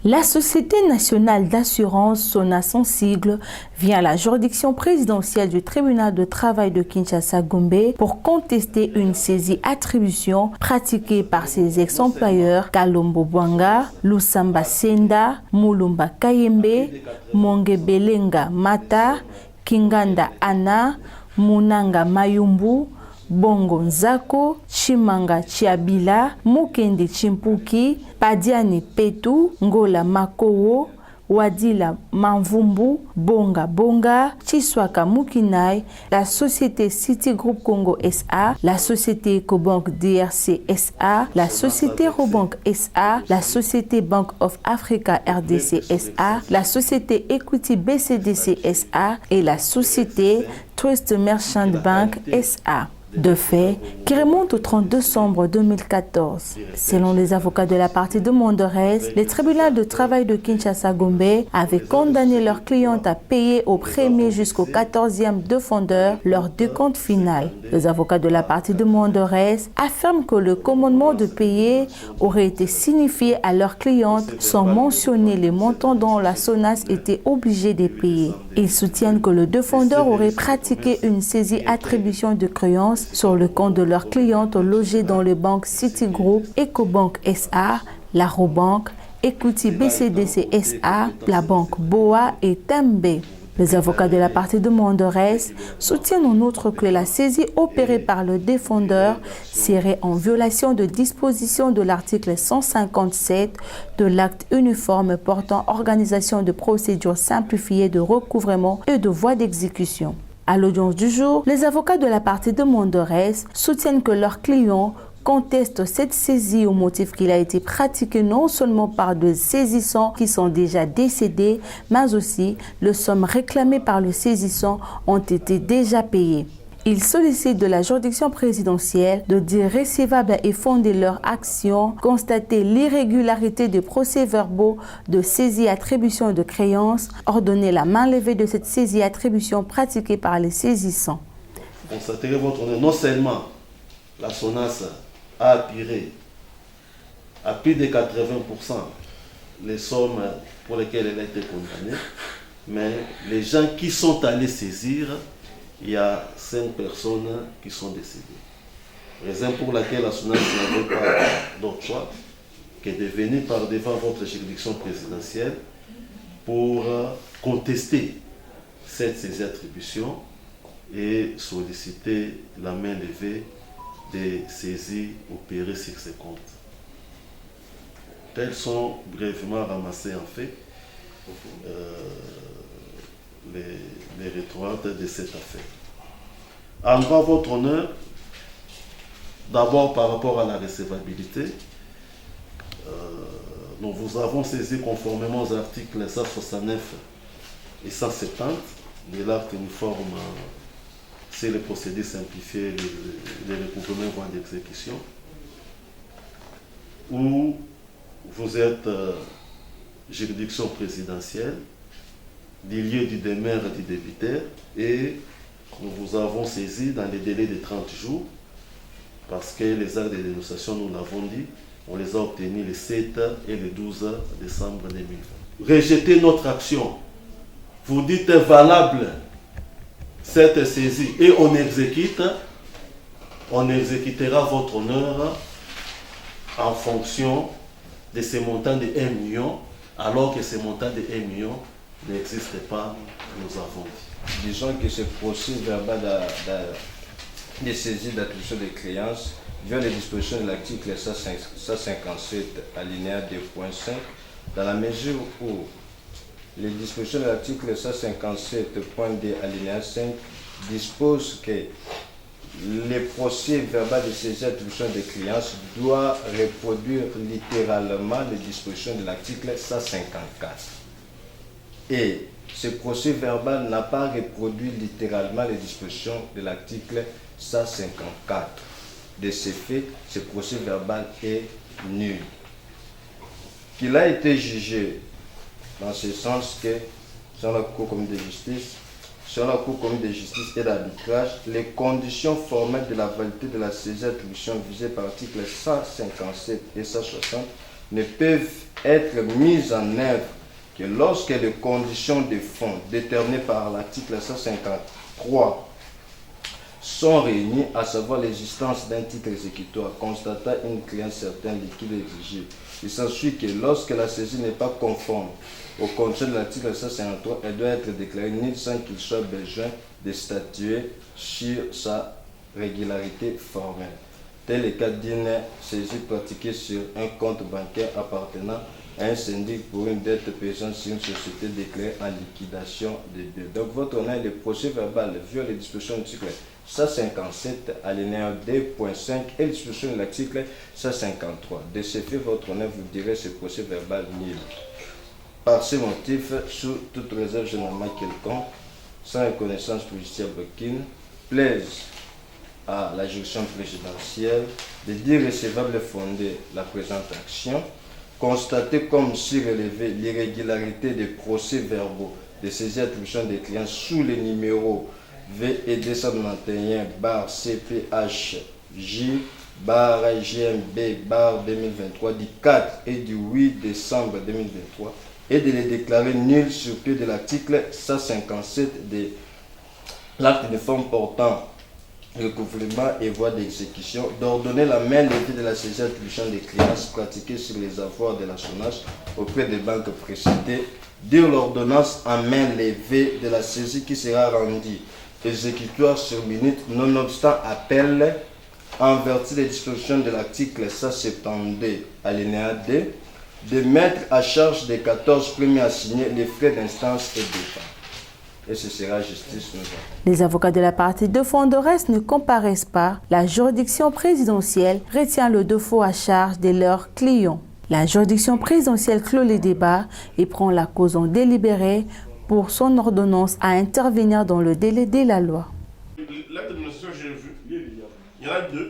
La Société nationale d'assurance, SONA son sigle, vient à la juridiction présidentielle du tribunal de travail de Kinshasa-Gombe pour contester une saisie-attribution pratiquée par ses ex-employeurs Kalombo Bwanga, Lusamba Senda, Mulumba Kayembe, Mongebelenga Mata, Kinganda Anna, Munanga Mayumbu, Bongo Nzako, Chimanga Chiabila, Mukende Chimpuki, Padiani Petu, Ngola Makowo, Wadila Manvumbu, Bonga Bonga, Chiswaka Mukinai, la société Citigroup Congo SA, la société Ecobank DRC SA, la société Robank SA, la société Bank of Africa RDC SA, la société Equity BCDC SA et la société Trust Merchant Bank SA. De fait, qui remonte au 30 décembre 2014. Selon les avocats de la partie demanderesse, le tribunal de travail de Kinshasa-Gombe avait condamné leurs clientes à payer au 1er jusqu'au 14e défendeur leur décompte final. Les avocats de la partie demanderesse affirment que le commandement de payer aurait été signifié à leurs clientes sans mentionner les montants dont la SONAS était obligée de payer. Ils soutiennent que le défendeur aurait pratiqué une saisie-attribution de créances sur le compte de leurs clientes logées dans les banques Citigroup, Ecobank SA, la Robank, Equity BCDC SA, la banque BOA et Tembe. Les avocats de la partie demanderesse soutiennent en outre que la saisie opérée par le défendeur serait en violation de dispositions de l'article 157 de l'acte uniforme portant organisation de procédures simplifiées de recouvrement et de voies d'exécution. À l'audience du jour, les avocats de la partie demanderesse soutiennent que leurs clients contestent cette saisie au motif qu'il a été pratiqué non seulement par des saisissants qui sont déjà décédés, mais aussi les sommes réclamées par le saisissant ont été déjà payées. Ils sollicitent de la juridiction présidentielle de dire recevables et fonder leur action, constater l'irrégularité des procès-verbaux de saisie-attribution de créances, ordonner la main levée de cette saisie-attribution pratiquée par les saisissants. Constatez votre honneur, non seulement la SONAS a appuré à plus de 80% les sommes pour lesquelles elle a été condamnée, mais les gens qui sont allés saisir, il y a 5 personnes qui sont décédées. Raison pour laquelle la SONAS n'avait pas d'autre choix que de venir par devant votre juridiction présidentielle pour contester cette saisie-attribution et solliciter la main levée des saisies opérées sur ces comptes. Tels sont brièvement ramassés en fait les rétroites de cette affaire. En droit, votre honneur, d'abord par rapport à la recevabilité, nous vous avons saisi conformément aux articles 169 et 170 de l'acte uniforme c'est les procédés simplifiés, les recouvrements voies d'exécution, où vous êtes juridiction présidentielle, du lieu du demeure du débiteur, et nous vous avons saisi dans les délais de 30 jours, parce que les actes de dénonciation, nous l'avons dit, on les a obtenus le 7 et le 12 décembre 2020. Rejetez notre action. Vous dites valable cette saisie et on exécutera votre honneur en fonction de ces montants de 1 million, alors que ces montants de 1 million n'existent pas, nous avons dit. Disons que ce procès verbal de saisie d'attribution des créances vient les dispositions de l'article 157 alinéa 2.5 dans la mesure où les dispositions de l'article 157.2 alinéa 5 disposent que le procès verbal de saisie d'attribution des créances doit reproduire littéralement les dispositions de l'article 154. Et ce procès verbal n'a pas reproduit littéralement les dispositions de l'article 154. De ce fait, ce procès verbal est nul. Qu'il a été jugé dans ce sens que, sur la Cour commune de justice, et d'arbitrage, les conditions formelles de la validité de la saisie d'attribution visée par l'article 157 et 160 ne peuvent être mises en œuvre que lorsque les conditions de fonds déterminées par l'article 153 sont réunies, à savoir l'existence d'un titre exécutoire constatant une créance certaine liquide exigée. Il s'ensuit que lorsque la saisie n'est pas conforme aux conditions de l'article 153, elle doit être déclarée nulle sans qu'il soit besoin de statuer sur sa régularité formelle. Tel est le cas d'une saisie pratiquée sur un compte bancaire appartenant à un syndic pour une dette pesant sur une société déclarée en liquidation des biens. Donc, votre honneur, le procès verbal viole les dispositions de l'article 157, alinéa 2.5 et les dispositions de l'article 153. De ce fait, votre honneur, vous direz ce procès verbal nul. Par ces motifs, sous toute réserve généralement quelconque, sans reconnaissance judiciaire aucune, plaise à la juridiction présidentielle de dire recevable fondée la présente action, constater comme surrelevé l'irrégularité des procès-verbaux de saisie attribution des clients sous les numéros VE 291-CPHJ-GMB-2023 du 4 et du 8 décembre 2023 et de les déclarer nuls sur pied de l'article 157 de l'acte de forme portant recouvrement et voie d'exécution, d'ordonner la main levée de la saisie attribution des créances pratiquées sur les avoirs de la SONAS auprès des banques précitées, dire l'ordonnance en main levée de la saisie qui sera rendue exécutoire sur minute, nonobstant appel en vertu des dispositions de l'article 172 alinéa 2, de mettre à charge des 14 premiers assignés les frais d'instance et défense. Et ce sera justice nous. Les avocats de la partie défenderesse ne comparaissent pas. La juridiction présidentielle retient le défaut à charge de leurs clients. La juridiction présidentielle clôt les débats et prend la cause en délibéré pour son ordonnance à intervenir dans le délai de la loi. L'acte de notification, j'ai vu. Il y en a deux.